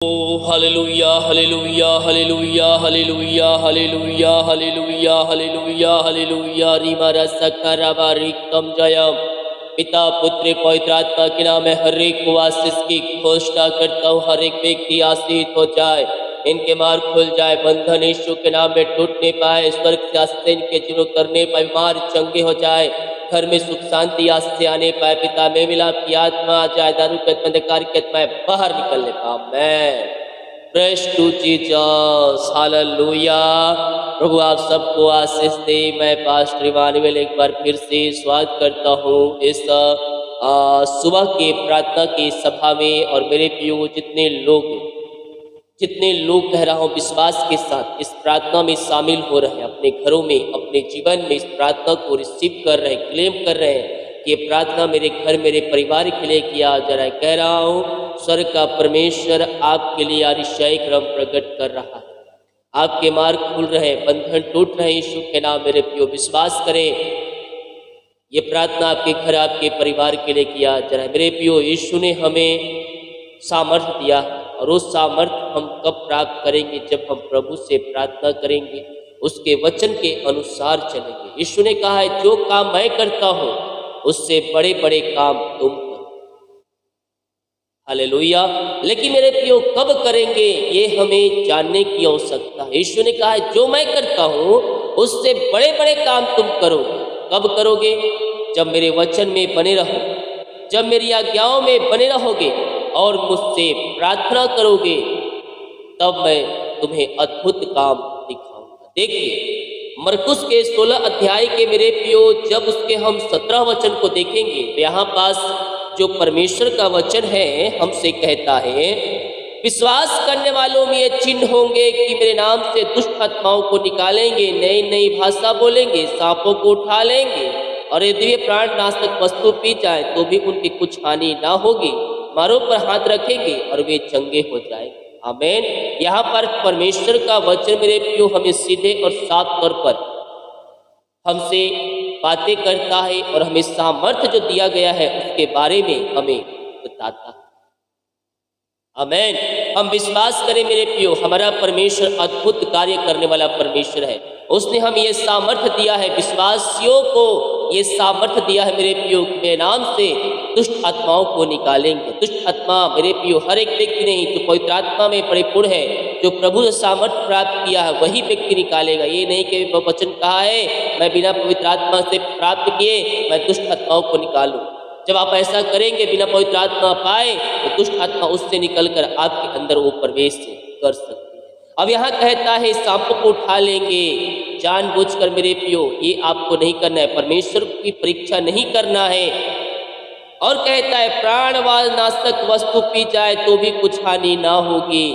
Hallelujah hallelujah hallelujah hallelujah hallelujah hallelujah hallelujah hallelujah रिमारा सकरावा रिक्तम जयम। पिता पुत्र पवित्र आत्मा के नाम में हर एक को आशीष की घोषणा करता हूँ। हर एक व्यक्ति आशीष हो जाए, इनके मार्ग खुल जाए, बंधन यीशु के नाम में टूट नहीं पाए, स्वर्ग से आस्ते इनके जीवन करने पाए, बीमार चंगे हो जाए, घर में सुख शांति आज से आने पाए। पिता में मिलाप की आत्मा आ जाए, दारू के अंधकार की आत्माएं बाहर निकलने पाए। मैं प्रेस टू जीसस हालेलुया। प्रभु आप सबको आशीष दे। मैं पास्टर इमानुएल एक बार फिर से स्वागत करता हूँ इस सुबह के प्रार्थना की सभा में। और मेरे प्रियो जितने लोग कह रहा हूँ विश्वास के साथ इस प्रार्थना में शामिल हो रहे हैं, अपने घरों में अपने जीवन में इस प्रार्थना को रिसीव कर रहे हैं, क्लेम कर रहे हैं कि ये प्रार्थना मेरे घर मेरे परिवार के लिए किया जा रहा है। कह रहा हूँ स्वर्ग का परमेश्वर आपके लिए अतिशय क्रम प्रकट कर रहा है। आपके मार्ग खुल रहे हैं, बंधन टूट रहे हैं यीशु के नाम। मेरे प्रियो विश्वास करें, ये प्रार्थना आपके घर आपके परिवार के लिए किया जा रहा है। मेरे प्रियो यीशु ने हमें सामर्थ्य दिया और उस सामर्थ्य हम कब प्राप्त करेंगे? जब हम प्रभु से प्रार्थना करेंगे, उसके वचन के अनुसार चलेंगे। यीशु ने कहा है जो काम मैं करता हूँ उससे बड़े बड़े काम तुम करो। हालेलुया। लेकिन मेरे प्रियो कब करेंगे ये हमें जानने की आवश्यकता है। यीशु ने कहा है जो मैं करता हूँ उससे बड़े बड़े काम तुम करोगे। कब करोगे? जब मेरे वचन में बने रहो, जब मेरी आज्ञाओं में बने रहोगे और मुझसे प्रार्थना करोगे, तब मैं तुम्हें अद्भुत काम दिखाऊंगा। देखिए मरकुस के 16 अध्याय के मेरे प्रियो जब उसके हम 17 वचन को देखेंगे तो यहाँ पास जो परमेश्वर का वचन है हमसे कहता है, विश्वास करने वालों में ये चिन्ह होंगे कि मेरे नाम से दुष्ट आत्माओं को निकालेंगे, नई नई भाषा बोलेंगे, सांपों को उठा लेंगे, और यदि वे प्राण नाशक वस्तु पी जाए तो भी उनकी कुछ हानि ना होगी। मारों पर हाथ रखेंगे और वे चंगे हो जाएंगे। आमीन। यहाँ पर परमेश्वर का वचन मेरे प्रियो हमें सीधे और साफ तौर पर हमसे बातें करता है और हमें सामर्थ्य जो दिया गया है उसके बारे में हमें बताता है। आमीन। हम विश्वास करें मेरे प्रियो, हमारा परमेश्वर अद्भुत कार्य करने वाला परमेश्वर है। उसने हमें ये सामर्थ्य दिया है, विश्वासियों को ये सामर्थ्य दिया है मेरे प्रियो, मेरे नाम से दुष्ट आत्माओं को निकालेंगे। दुष्ट आत्मा मेरे प्रियो हर एक व्यक्ति नहीं, जो पवित्र आत्मा में परिपूर्ण है, जो प्रभु से सामर्थ्य प्राप्त किया है, वही व्यक्ति निकालेगा। ये नहीं कि वचन कहा है मैं बिना पवित्र आत्मा से प्राप्त किए मैं दुष्ट आत्माओं को निकालूं। जब आप ऐसा करेंगे बिना पवित्र आत्मा पाए तो दुष्ट आत्मा उससे निकलकर आपके अंदर वो प्रवेश कर सकती है। अब यहाँ कहता है सांपों को उठा लेंगे। जानबूझकर मेरे प्रियो ये आपको नहीं करना है, परमेश्वर की परीक्षा नहीं करना है। और कहता है प्राणवाद नाशक वस्तु पी जाए तो भी कुछ हानि ना होगी।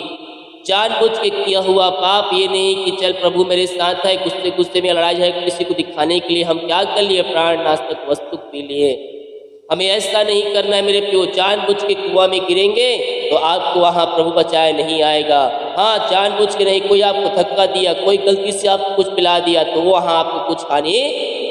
जानबूझ के किया हुआ पाप ये नहीं कि चल प्रभु मेरे साथ है, गुस्से गुस्से में लड़ाई है, किसी को दिखाने के लिए हम क्या कर लिए, प्राण नाशक वस्तु पी लिए। हमें ऐसा नहीं करना है मेरे प्रियो। जानबूझ के कुआं में गिरेंगे तो आपको वहाँ प्रभु बचाए नहीं आएगा। हाँ, जानबूझ के नहीं, कोई आपको धक्का दिया, कोई गलती से आपको कुछ पिला दिया तो वहाँ आपको कुछ हानि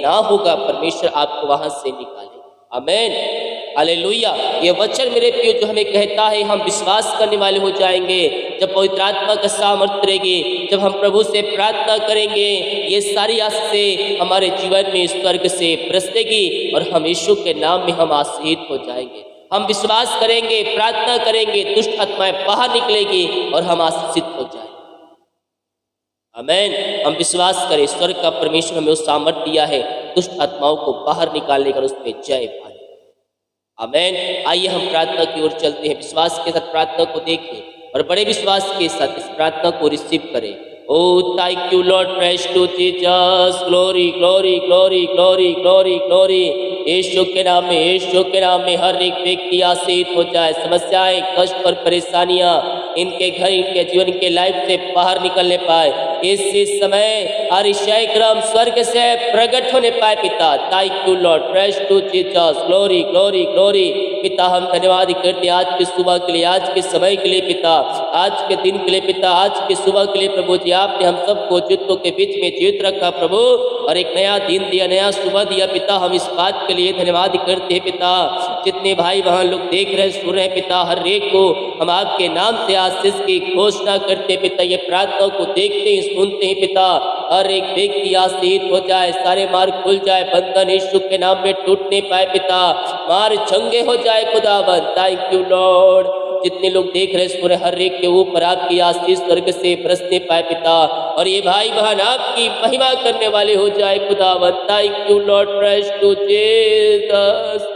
ना होगा, परमेश्वर आपको वहाँ से निकालेगा। आमीन। हालेलुया। ये वचन मेरे प्रियो जो हमें कहता है हम विश्वास करने वाले हो जाएंगे जब पवित्र आत्मा का सामर्थ्य रहेगी, जब हम प्रभु से प्रार्थना करेंगे, ये सारी आशीषें हमारे जीवन में स्वर्ग से बरसेगी और हम यीशु के नाम में हम आशीषित हो जाएंगे। हम विश्वास करेंगे, प्रार्थना करेंगे, दुष्ट आत्माएं बाहर निकलेगी और हम आशीषित हो जाएंगे। आमीन। हम विश्वास करें, स्वर्ग का परमेश्वर हमें उस सामर्थ्य दिया है दुष्ट आत्माओं को बाहर निकालने का, उस पर जय पाए। आमीन। आइए हम प्रार्थना की ओर चलते हैं। विश्वास के साथ प्रार्थना को देखें और बड़े विश्वास के साथ इस प्रार्थना को रिसीव करें। Oh thank you Lord, praise to Jesus, glory glory glory glory glory glory. यीशु के नाम में, यीशु के नाम में हर एक व्यक्ति आशीष हो जाए। समस्याएं, कष्ट और परेशानियां इनके घर, इनके जीवन, इनके लाइफ से बाहर निकलने पाए। इस समय अतिशय क्रम स्वर्ग से प्रकट होने पाए। पिता thank you Lord, praise to Jesus, glory glory glory. पिता हम धन्यवाद करते आज के सुबह के लिए, आज के समय के लिए पिता, आज के दिन के लिए पिता, आज के सुबह के लिए प्रभु जी। आपने हम सबको जुत्तों के बीच में जीवित रखा प्रभु, और एक नया दिन दिया, नया सुबह दिया पिता। हम इस बात के लिए धन्यवाद करते हैं पिता। जितने भाई बहन लोग देख रहे सुन रहे पिता, हर एक को हम आपके नाम से आशीष की घोषणा करते पिता। ये प्रार्थना को देखते ही सुनते हैं पिता, हर एक व्यक्ति आशीष हो जाए, सारे मार्ग खुल जाए, बंधन यीशु के नाम में टूटने पाए पिता, मार चंगे हो जाए खुदावन। Thank you Lord. जितने लोग देख रहे सुन रहे, हर एक के ऊपर आपकी आशीष स्वर्ग से बरसने पाए पिता, और ये भाई बहन आपकी महिमा करने वाले हो जाए खुदावन। Thank you Lord, praise to Jesus.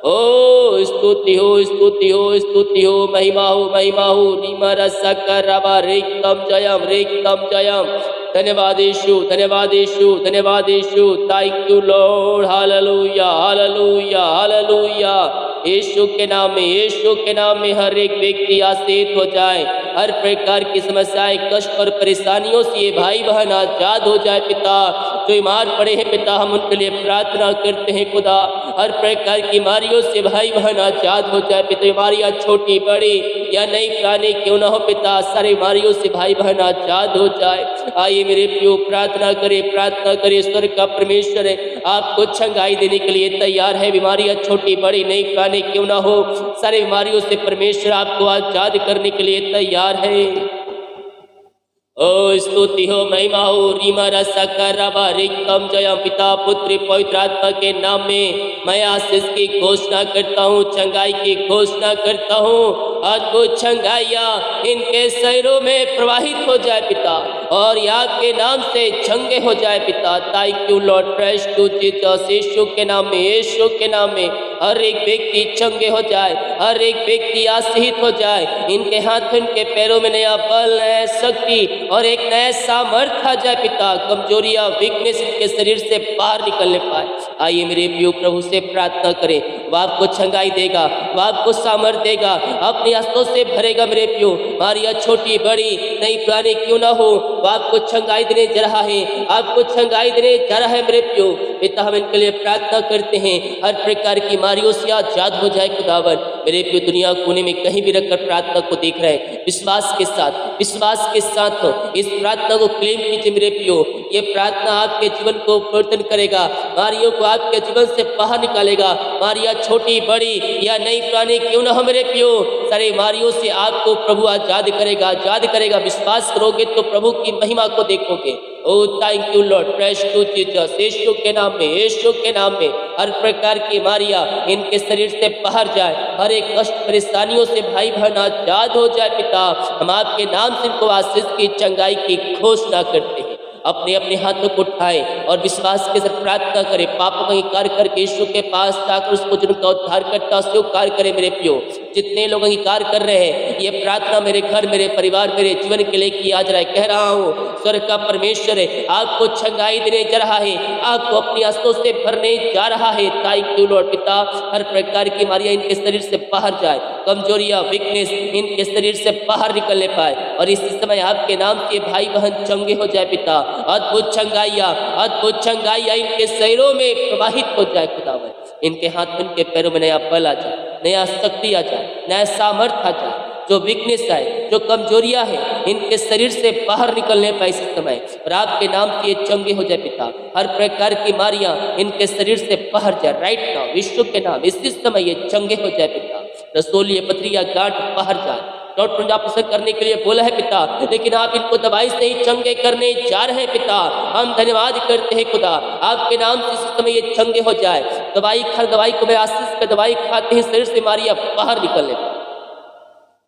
Oh स्तुति हो, स्तुति हो, स्तुति हो, महिमा हो, महिमा हो। निमर सकरबा रेक्तम जयम, रेक्तम जयम। धन्यवाद यीशु, धन्यवाद यीशु, धन्यवाद यीशु। Thank you Lord. Hallelujah, hallelujah, hallelujah. यीशु के नाम में, यीशु के नाम में हर एक व्यक्ति आशीष हो जाए, हर प्रकार की समस्याएं, कष्ट और परेशानियों से ये भाई बहन आजाद हो जाए पिता। जो बीमार पड़े हैं पिता, हम उनके लिए प्रार्थना करते हैं खुदा। हर प्रकार की बीमारियों से भाई बहन आजाद हो जाए पिता। बीमारियां छोटी बड़ी या नई पुरानी क्यों ना हो पिता, सारी बीमारियों से भाई बहन आजाद हो जाए। आइए मेरे प्रियो प्रार्थना करे, प्रार्थना करे। स्वर्ग का परमेश्वर है, आपको चंगाई देने के लिए तैयार है। बीमारियां छोटी बड़ी नई पुरानी क्यों ना हो, सारी बीमारियों से परमेश्वर आपको आजाद करने के लिए तैयार है। ओ स्तुति हो, महिमा हो। रीमा रसा करबा रिक्तम जयम। पिता पुत्र पवित्र आत्मा के नाम में मैं आशीष की घोषणा करता हूँ, चंगाई की घोषणा करता हूँ। आज को चंगाइया इनके शरीरों में प्रवाहित हो जाए पिता, और याद के नाम से चंगे हो जाए पिता। Thank you Lord, praise to Jesus. यीशु के नाम में, यीशु के नाम में हर एक व्यक्ति चंगे हो जाए, हर एक व्यक्ति आशीष हो जाए। इनके हाथ इनके पैरों में नया बल, नया शक्ति और एक नया सामर्थ्य आ जाए पिता। कमजोरियां, वीकनेस इनके शरीर से बाहर निकलने पाए। आइए मेरे प्रियो प्रभु से प्रार्थना करें, वह आपको चंगाई देगा, वह आपको सामर्थ्य देगा, अपनी आंसुओं से भरेगा मेरे प्रियो। मारिया छोटी बड़ी नई पुरानी क्यों ना हो, वह आपको चंगाई देने जा रहा है, आपको चंगाई देने जा रहा है मेरे प्रियो। पिता हम इनके लिए प्रार्थना करते हैं, हर प्रकार की बीमारियों से आजाद हो जाए खुदावन। मेरे प्रियो दुनिया कोने में कहीं भी रखकर प्रार्थना को देख रहे हैं, विश्वास के साथ, विश्वास के साथ इस प्रार्थना को क्लेम कीजिए मेरे प्रियो। ये प्रार्थना आपके जीवन को परिवर्तन करेगा, बीमारियों को आपके जीवन से बाहर निकालेगा। बीमारियां छोटी बड़ी या नई पुरानी क्यों ना हो मेरे प्रियो, सारी बीमारियों से आपको प्रभु आजाद करेगा, आजाद करेगा। विश्वास करोगे तो प्रभु की महिमा को देखोगे। Oh thank you Lord, praise to Jesus. यीशु के नाम में, यीशु के नाम में हर प्रकार की बीमारियां इनके शरीर से बाहर जाए, हर एक कष्ट परेशानियों से भाई बहन आजाद हो जाए पिता। हम आपके नाम से इनको आशीष की चंगाई की घोषणा करते हैं। अपने अपने हाथों को उठाएं और विश्वास के साथ प्रार्थना करें। पापों का अंगीकार करके यीशु के पास जाकर उसको जिनका उद्धार करता स्वीकार करें मेरे प्रियो। जितने लोग अंगीकार कर रहे हैं, ये प्रार्थना मेरे घर, मेरे परिवार, मेरे जीवन के लिए किया जा रहा है। कह रहा हूँ स्वर्ग का परमेश्वर है, आपको चंगाई देने जा रहा है, आपको अपनी आंसुओं से भरने जा रहा है। थैंक यू लॉर्ड पिता। हर प्रकार की बीमारियां इनके शरीर से बाहर जाए, कमजोरियां, वीकनेस इनके शरीर से बाहर निकलने पाए, और इस समय आपके नाम के भाई बहन चंगे हो जाए पिता। अद्भुत चंगाइया, अद्भुत चंगाइया इनके शरीरों में प्रवाहित हो जाए खुदावन। इनके हाथ, इनके पैरों में नया बल आ जाए, नया शक्ति आ जाए, नया सामर्थ्य आ जाए। जो वीकनेस है, जो कमजोरियां है, इनके शरीर से बाहर निकलने पाए इस समय, और आपके नाम से ये चंगे हो जाए पिता। हर प्रकार की बीमारियां इनके शरीर से बाहर जाए राइट नाउ, यीशु के नाम इसी समय ये चंगे हो जाए पिता। रसोली, पथरिया, गांठ बाहर जाए। डॉक्टर ने ऑपरेशन करने के लिए बोला है पिता, लेकिन आप इनको दवाई से ही चंगे करने जा रहे हैं पिता। हम धन्यवाद करते हैं खुदा, आपके नाम से इस समय ये चंगे हो जाए। दवाई को मैं आशीष का दवाई खाते हैं, शरीर से बीमारियां बाहर निकलने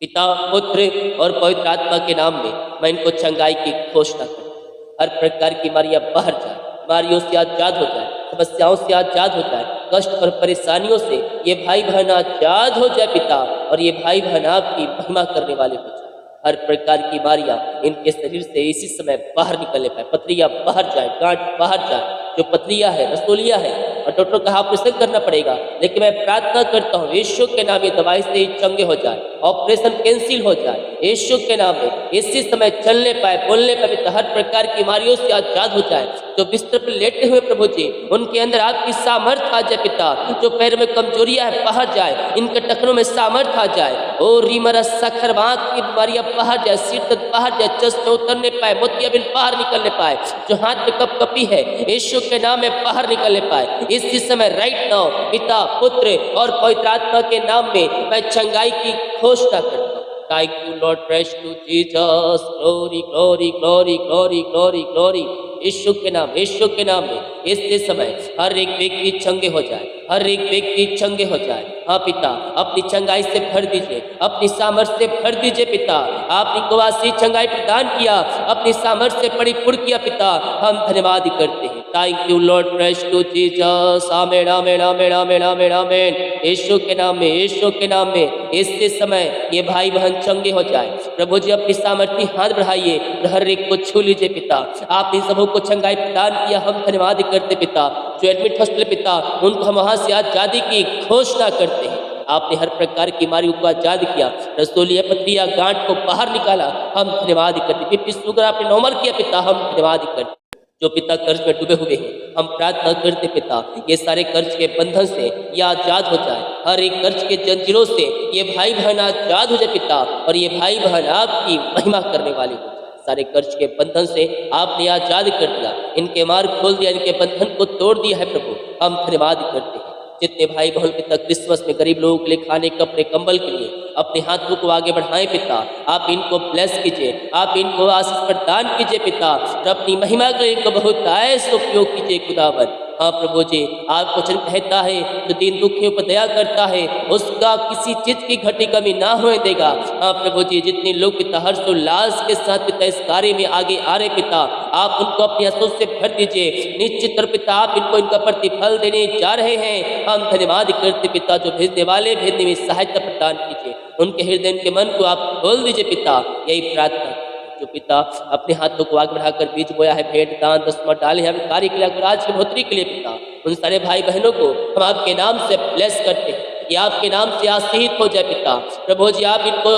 पिता, पुत्र और पवित्र आत्मा के नाम में मैं इनको चंगाई की घोषणा करता। हर प्रकार की बीमारियां बाहर जाए, बीमारियों से आजाद हो जाए, समस्याओं से आजाद हो जाए, कष्ट और परेशानियों से ये भाई बहन आजाद हो जाए पिता, और ये भाई बहन आपकी महिमा करने वाले हो जाए। हर प्रकार की बीमारियां इनके शरीर से इसी समय बाहर निकलने पाए, पथरियां बाहर जाए, गांठ बाहर जाए। जो पथरियां है, रसोलिया है, और डॉक्टर कहा ऑपरेशन करना पड़ेगा, लेकिन मैं प्रार्थना करता हूँ यीशु के नाम में दवाई से ही चंगे हो जाए, ऑपरेशन कैंसिल हो जाए यीशु के नाम में। इसी समय चलने पाए, बोलने पाए पिता, हर प्रकार की बीमारियों से आजाद हो जाए। जो बिस्तर पर लेटे हुए प्रभु जी, उनके अंदर आपकी सामर्थ आ जाए पिता। जो पैर में कमजोरियां है बाहर जाए, इनके टखनों में सामर्थ आ जाए। ओ रीमरा सखर बांक की बीमारियां बाहर जाए, सिर दर्द बाहर जाए, चश्मे उतरने पाए, मोतियाबिंद बाहर निकलने पाए, जो हाथ में कपकपी है यीशु के नाम में बाहर निकलने पाए। इसी समय राइट नाउ पिता, पुत्र और पवित्र आत्मा के नाम में मैं चंगाई की घोषणा करता हूँ। Thank you, Lord. Praise to Jesus. Glory, glory, glory, glory, glory, glory. यीशु के नाम, यीशु के नाम में इस समय हर एक व्यक्ति चंगे हो जाए, हर एक व्यक्ति चंगे हो जाए। हाँ पिता, अपनी चंगाई से भर दीजिए, अपनी सामर्थ्य से भर दीजिए पिता। आपने कुवासी चंगाई प्रदान किया, अपनी सामर्थ्य से परिपूर्ण किया पिता। हम धन्यवाद करते हैं। Thank you Lord. Praise to Jesus. Amen, amen, amen, amen, amen, amen. यीशु के नाम में, यीशु के नाम में इस समय ये भाई बहन चंगे हो जाए। प्रभु जी अपनी सामर्थ्य हाथ बढ़ाइए, हर एक को छू लीजिए पिता। आपने सबों को चंगाई प्रदान किया, हम धन्यवाद करते पिता। जो एडमिट हॉस्पिटल पिता, उनको हम वहां से आजादी की घोषणा करते हैं। आपने हर प्रकार की बीमारियों को आजाद किया, रसोलिया पथरिया गांठ को बाहर निकाला, हम धन्यवाद करते। बीपी शुगर आपने नॉर्मल किया पिता, हम धन्यवाद करते। जो पिता कर्ज में डूबे हुए हैं, हम प्रार्थना करते पिता, ये सारे कर्ज के बंधन से ये आजाद हो जाए। हर एक कर्ज के जंजीरों से ये भाई बहन आजाद हो जाए पिता, और ये भाई बहन आपकी महिमा करने वाले हो जाए। सारे कर्ज के बंधन से आपने आजाद कर दिया, इनके मार्ग खोल दिया, इनके बंधन को तोड़ दिया है प्रभु, हम धन्यवाद करते हैं। जितने भाई बहन पिता क्रिसमस में गरीब लोगों के लिए खाने, कपड़े, कंबल के लिए अपने हाथों को आगे बढ़ाएं पिता, आप इनको ब्लेस कीजिए, आप इनको आशीष प्रदान कीजिए पिता, और अपनी महिमा के लिए इनको बहुत ऐसा उपयोग कीजिए खुदावन। हाँ प्रभु जी, आप वचन कहता है जो दीन दुखियों पर दया करता है उसका किसी चीज की घटी कमी ना होने देगा। हाँ प्रभु जी, जितने लोग पिता हर्षोल्लास के साथ पिता इस कार्य में आगे आ रहे पिता, आप उनको अपनी आंसू से भर दीजिए। निश्चित तौर पिता आप इनको इनका प्रतिफल देने जा रहे हैं। हम धन्यवाद करते पिता, जो भेजने वाले भेजने में सहायता प्रदान कीजिए, उनके हृदय के मन को आप खोल दीजिए पिता, यही प्रार्थना। जो पिता अपने हाथों को आगे बढ़ाकर बीज बोया है, भेंट दान दसवां डाले हैं कार्य के लिए, आज की बढ़ोतरी के लिए पिता, उन सारे भाई बहनों को हम आपके नाम से ब्लेस करते हैं, ये आपके नाम से आशीषित हो जाए पिता। प्रभु जी आप इनको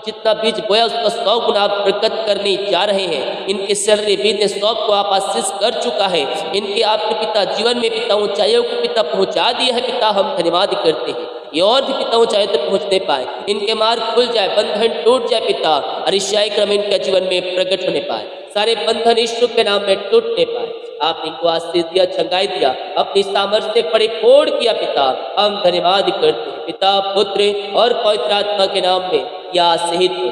जितना बीज बोया उसका 100 गुना आप प्रकट करने जा रहे हैं। इनके सैलरी बिजनेस सब को आप आशीष कर चुका है, इनके आपके पिता जीवन में पिता ऊंचाइयों को पिता पहुंचा दिया है पिता, हम धन्यवाद करते हैं। ये और भी पिता ऊंचाई तक पहुंचने पाए, इनके मार्ग खुल जाए, बंधन टूट जाए पिता, और ईशाई क्रम इनके जीवन में प्रकट होने पाए, सारे बंधन यीशु के नाम में टूटने पाए। आपने इनको आशीष दिया, चंगाई दिया, अपनी सामर्थ्य से परिपूर्ण किया पिता, हम धन्यवाद करते हैं पिता, पुत्र और पवित्र आत्मा के नाम में यह आशीषित हो।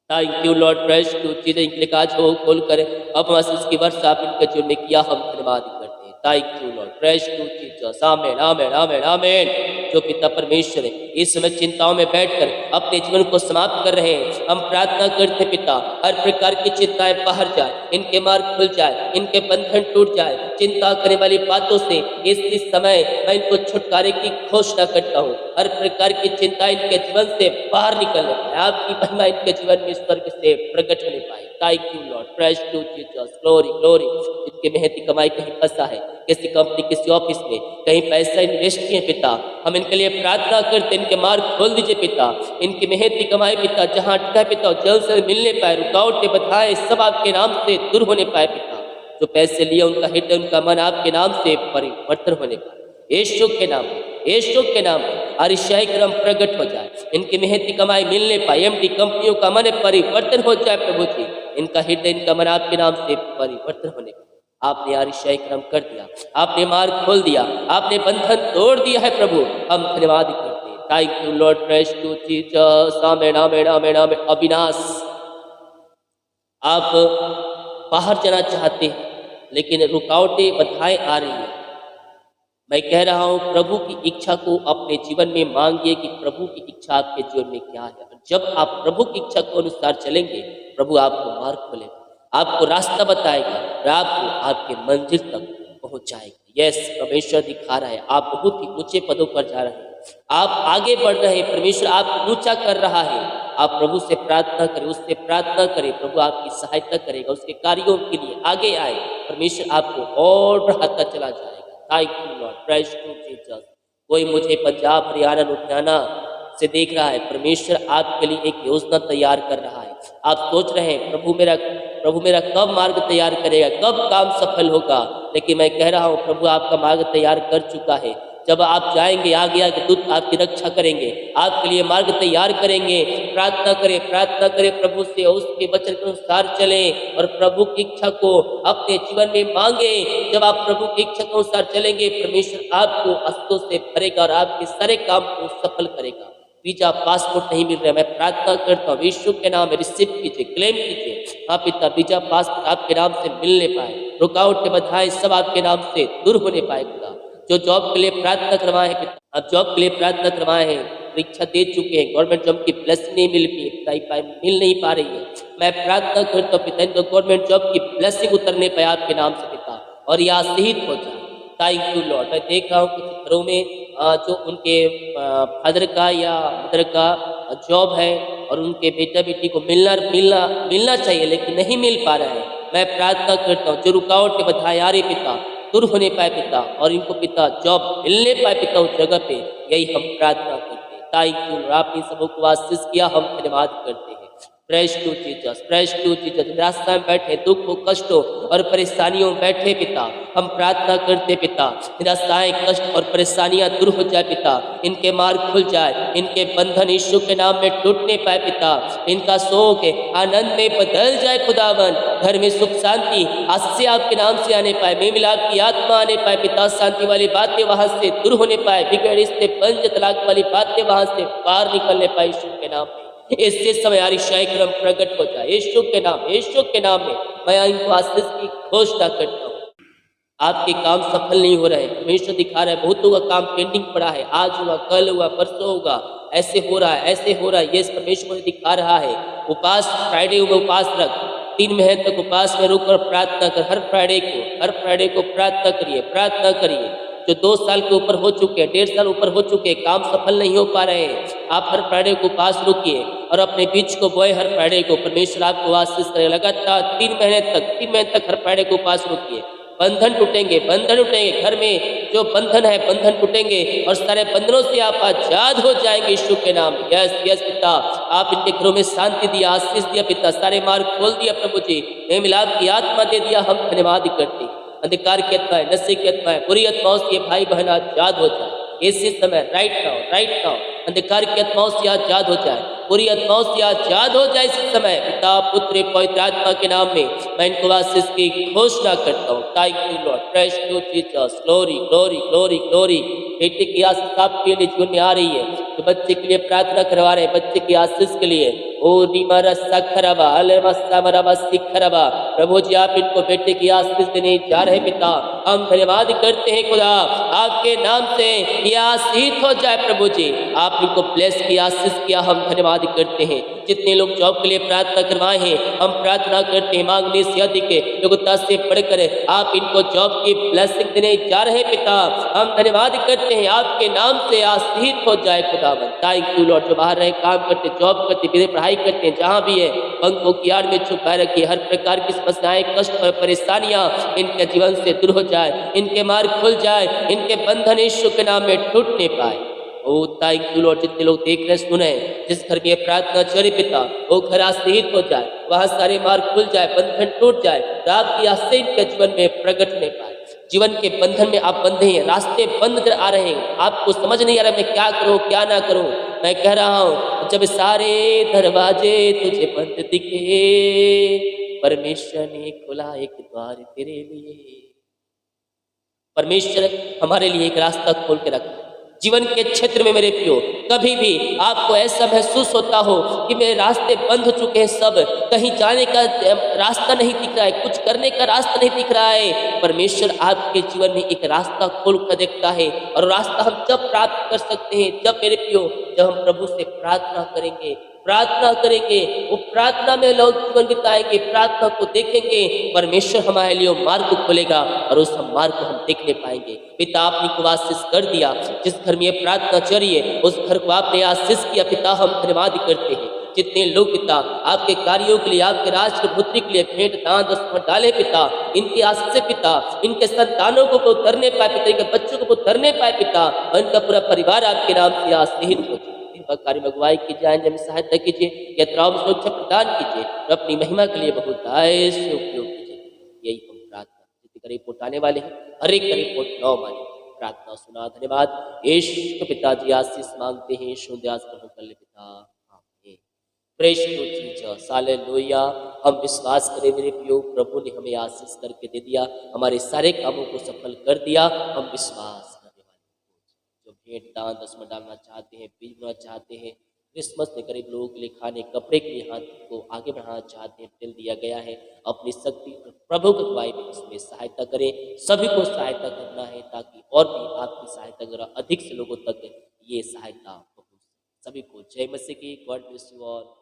Thank you Lord. Praise to चीजें इनके काज हो खोल कर अब आशीष की वर्षा आप इनके जीवन में किया, हम धन्यवाद करते हैं। Thank you Lord. Praise to Jesus. Amen, amen, amen, amen. जो पिता परमेश्वर इस समय चिंताओं में बैठकर अपने जीवन को समाप्त कर रहे हैं, हम प्रार्थना करते पिता, हर प्रकार की चिंताएं बाहर जाए, इनके मार्ग खुल जाए, इनके बंधन टूट जाए, चिंता करने वाली बातों से इस समय मैं इनको छुटकारे की घोषणा करता हूँ। हर प्रकार की चिंता इनके जीवन से बाहर निकलने पाए, आपकी महिमा इनके जीवन में स्वर्ग से प्रकट होने पाए। Thank you Lord. Praise to Jesus. Glory, glory. जिनके मेहनती कमाई कहीं फंसा है, किसी कंपनी, किसी ऑफिस में कहीं पैसा इन्वेस्ट किए पिता, हम इनके लिए प्रार्थना करते, इनके मार्ग खोल दीजिए पिता, इनकी मेहनती कमाई पिता जहाँ अटका पिता जल्द से मिलने पाए, रुकावटें बाधाएं सब आपके नाम से दूर होने पाए पिता। जो पैसे लिए उनका हृदय उनका मन आपके नाम से परिवर्तन होने पाए, यीशु के नाम, यीशु के नाम और ईशाई क्रम प्रकट हो जाए, इनकी मेहनती कमाई मिलने पाए, एमडी कंपनियों का मन परिवर्तन हो जाए प्रभु जी, इनका हृदय इनका मन आपके नाम से परिवर्तन होने पाए। आपने ईशाई क्रम कर दिया, आपने मार्ग खोल दिया, आपने बंधन तोड़ दिया है प्रभु, हम धन्यवाद करते हैं। Thank you Lord. Praise to Jesus. Amen, amen, amen, amen. Avinash, आप बाहर जाना चाहते हैं लेकिन रुकावटें बाधाएं आ रही हैं, मैं कह रहा हूं प्रभु की इच्छा को अपने जीवन में मांगिए कि प्रभु की इच्छा आपके जीवन में क्या है। जब आप प्रभु की इच्छा के अनुसार चलेंगे, प्रभु आपको मार्ग खोलेगा, आपको रास्ता बताएगा और आपको आपके मंजिल तक पहुंचाएगा। यस, परमेश्वर दिखा रहा है, आप बहुत ही ऊंचे पदों पर जा रहे हैं, आप आगे बढ़ रहे हैं, परमेश्वर आपको ऊंचा कर रहा है। आप प्रभु से प्रार्थना करें, उससे प्रार्थना करें, प्रभु आपकी सहायता करेगा, उसके कार्यों के लिए आगे आए, परमेश्वर आपको और बढ़ाता चला जाएगा। Thank you Lord. Praise to Jesus. कोई मुझे पंजाब, हरियाणा, लुधियाना से देख रहा है, परमेश्वर आपके लिए एक योजना तैयार कर रहा है। आप सोच रहे हैं प्रभु मेरा प्रभु मेरा कब मार्ग तैयार करेगा, कब काम सफल होगा। लेकिन मैं कह रहा हूँ प्रभु आपका मार्ग तैयार कर चुका है। जब आप जाएंगे आगे आगे दूत आपकी रक्षा करेंगे, आपके लिए मार्ग तैयार करेंगे। प्रार्थना करें प्रभु से, उसके वचन के अनुसार चलें और प्रभु की इच्छा को अपने जीवन में मांगे। जब आप प्रभु की इच्छा के अनुसार चलेंगे, परमेश्वर आपको आशीषों से भरेगा और आपके सारे काम को सफल करेगा। वीजा पासपोर्ट नहीं मिल रहा, मैं प्रार्थना करता हूँ यीशु के नाम में रिसीव कीजिए, क्लेम कीजिए। हाँ पिता, वीजा पासपोर्ट आपके नाम से मिलने पाए, रुकावटें बाधाएं सब आपके नाम से दूर होने पाए। पिता जो जॉब के लिए प्रार्थना करवाए हैं, पिता आप जॉब के लिए प्रार्थना करवाए हैं, परीक्षा दे चुके हैं, गवर्नमेंट जॉब की ब्लेसिंग नहीं मिल नहीं पा रही है। मैं प्रार्थना करता हूँ पिता इनको गवर्नमेंट जॉब की ब्लेसिंग उतरने पाए आपके नाम से पिता, और यह आशीष हो जाए। Thank you Lord. मैं देख रहा हूँ कुछ घरों में जो उनके फादर का या मदर का जॉब है और उनके बेटा बेटी को मिलना चाहिए लेकिन नहीं मिल पा रहा है। मैं प्रार्थना करता हूँ जो रुकावटें बाधाएं आ रही पिता दूर होने पाए पिता, और इनको पिता जॉब मिलने पाए पिता उस जगह पे, यही हम प्रार्थना करते हैं। थैंक यू, आपने सबों को आशीष किया, हम धन्यवाद करते हैं। Praise to Jesus. रास्ता में बैठे दुख हो, कष्ट हो और परेशानियों में बैठे पिता, हम प्रार्थना करते पिता निराशाएं, कष्ट और परेशानियां दूर हो जाए पिता, इनके मार्ग खुल जाए, इनके बंधन यीशु के नाम में टूटने पाए पिता, इनका शोक आनंद में बदल जाए खुदावन, घर में सुख शांति आशीष आपके नाम से आने पाए, मेल मिलाप की आत्मा आने पाए पिता, शांति वाली बातें वहां से दूर होने पाए, बिगड़े रिश्ते पंच तलाक वाली बातें वहां से बाहर निकलने पाए यीशु के नाम में। इससे समय आरिशाई क्रम प्रकट हो जाए यीशु के नाम में। मैं इनको आशीष की घोषणा करता हूँ। आपके काम सफल नहीं हो रहे, परमेश्वर दिखा रहा है बहुतों का काम पेंडिंग पड़ा है, आज हुआ, कल हुआ, परसों होगा, ऐसे हो रहा है, ये परमेश्वर मुझे दिखा रहा है। उपास फ्राइडे में उपास रख, 3 महीने तक उपास में रुक कर प्रार्थना कर, हर फ्राइडे को प्रार्थना करिए। जो 2 साल के ऊपर हो चुके हैं, 1.5 साल ऊपर हो चुके हैं, काम सफल नहीं हो पा रहे हैं, आप हर फ्राइडे को उपास रुकिए और अपने बीच को बोए हर फ्राइडे को, परमेश्वर आपको आशीष करे। लगातार 3 महीने तक हर फ्राइडे को उपास रुकिए। बंधन टूटेंगे, घर में जो बंधन है बंधन टूटेंगे और सारे बंधनों से आप आजाद हो जाएंगे यीशु के नाम। यस पिता, आप इनके घरों में शांति दिया, आशीष दिया पिता, सारे मार्ग खोल दिया प्रभु जी, मेल मिलाप की आत्मा दे दिया, हम धन्यवाद करते। अंधकार की आत्माएं, नशे की आत्माएं, बुरी आत्माओं से भाई बहन आजाद हो जाए इसी समय, राइट नाउ अंधकार की आत्माओं से आजाद हो जाए, बुरी आत्माओं से आजाद हो जाए इसी समय। पिता पुत्र पवित्र आत्मा के नाम में मैं इनको आशीष की घोषणा करता हूँ। Thank you Lord, praise to Jesus, glory. बेटे की आशीष आपके लिए जीवन में आ रही है, तो बच्चे के लिए प्रार्थना करवा रहे हैं, बच्चे की आशीष के लिए। ओ निमरा सखरबा अलमसमरबा सिखरबा, प्रभु जी आप इनको बेटे की आशीष देने जा रहे पिता, हम धन्यवाद करते हैं खुदा, आपके नाम से ये आशीष हो जाए प्रभु जी, आप इनको ब्लेस की आशीष किया, हम धन्यवाद करते हैं। जितने लोग जॉब के लिए प्रार्थना करवाए हैं, हम प्रार्थना करते हैं मांगने से अधिक योग्यता से बढ़कर आप इनको जॉब की ब्लेसिंग देने जा रहे पिता, हम धन्यवाद करते हैं, आपके नाम से आशीष हो जाए खुदावन। थैंक यू लॉर्ड, जो बाहर रहे, काम करते, जॉब करते, विदेश पढ़ाई करते हैं, जहाँ भी है पंखों की आड़ में छुपाए रखिए, हर प्रकार की समस्याएं, कष्ट और परेशानियां इनके जीवन से दूर हो जाए, इनके मार्ग खुल जाए, इनके बंधन यीशु के नाम में टूटने पाए। ओ थैंक यू लॉर्ड, जितने लोग देख रहे सुने, जिस घर में प्रार्थना चले पिता, वो घर आशीष हो जाए, वहाँ सारे मार्ग खुल जाए, बंधन टूट जाए, रात की आशीष इनके जीवन में प्रकट होने पाए। जीवन के बंधन में आप बंधे हैं, रास्ते बंद नजर आ रहे हैं, आपको समझ नहीं आ रहा मैं क्या करूं क्या ना करूं। मैं कह रहा हूं जब सारे दरवाजे तुझे बंद दिखे, परमेश्वर ने खोला एक द्वार तेरे लिए। परमेश्वर हमारे लिए एक रास्ता खोल के रखा। जीवन के क्षेत्र में मेरे प्रियो, कभी भी आपको ऐसा महसूस होता हो कि मेरे रास्ते बंद हो चुके हैं, सब कहीं जाने का रास्ता नहीं दिख रहा है, कुछ करने का रास्ता नहीं दिख रहा है, परमेश्वर आपके जीवन में एक रास्ता खोल कर देखता है। और रास्ता हम जब प्राप्त कर सकते हैं, जब मेरे प्रियो, जब हम प्रभु से प्रार्थना करेंगे, वो प्रार्थना में लोग जीवन बिताएंगे, प्रार्थना को देखेंगे, परमेश्वर हमारे लिए मार्ग खोलेगा और उस मार्ग को हम देखने पाएंगे। पिता आपने को आशीष कर दिया, जिस घर में ये प्रार्थना चली है उस घर को आपने आशीष किया पिता, हम धन्यवाद करते हैं। जितने लोग पिता आपके कार्यों के लिए, आपके राष्ट्रपुत्री के लिए भेंट दान दसवां डाले पिता, इनके आशीष से पिता, इनके संतानों को उतरने पाए पिता, इनके बच्चों को उतरने पाए पिता, और इनका पूरा परिवार आपके नाम से आशीष हो जाए। दिन का कार्य में अगुवाई कीजिए, आइंदे में सहायता कीजिए, यात्राओं में सुरक्षा प्रदान कीजिए और अपनी महिमा के लिए बहुताय से उपयोग कीजिए। यही हम प्रार्थना जितने का रिपोर्ट आने वाले हैं, हर एक का रिपोर्ट 9 माने प्रार्थना सुना। धन्यवाद। यीशु पिताजी आशीष मांगते हैं, यीशु दास ग्रहण कर ले पिता। आमीन। Praise to Jesus, hallelujah. हम विश्वास करें मेरे प्रियो, प्रभु ने हमें आशीष करके दे दिया, हमारे सारे कामों को सफल कर दिया। हम विश्वास करने वाले हैं। जो भेंट दान दसवां डालना चाहते हैं, बीज बोना चाहते हैं, क्रिसमस में गरीब लोगों के लिए खाने कपड़े के लिए हाथ को आगे बढ़ाना चाहते हैं, तेल दिया गया है। अपनी शक्ति और प्रभु की अगुवाई में इसमें सहायता करें। सभी को सहायता करना है ताकि और भी आपकी सहायता द्वारा अधिक से लोगों तक ये सहायता पहुंच। सभी को जय मसीह की। God bless you all.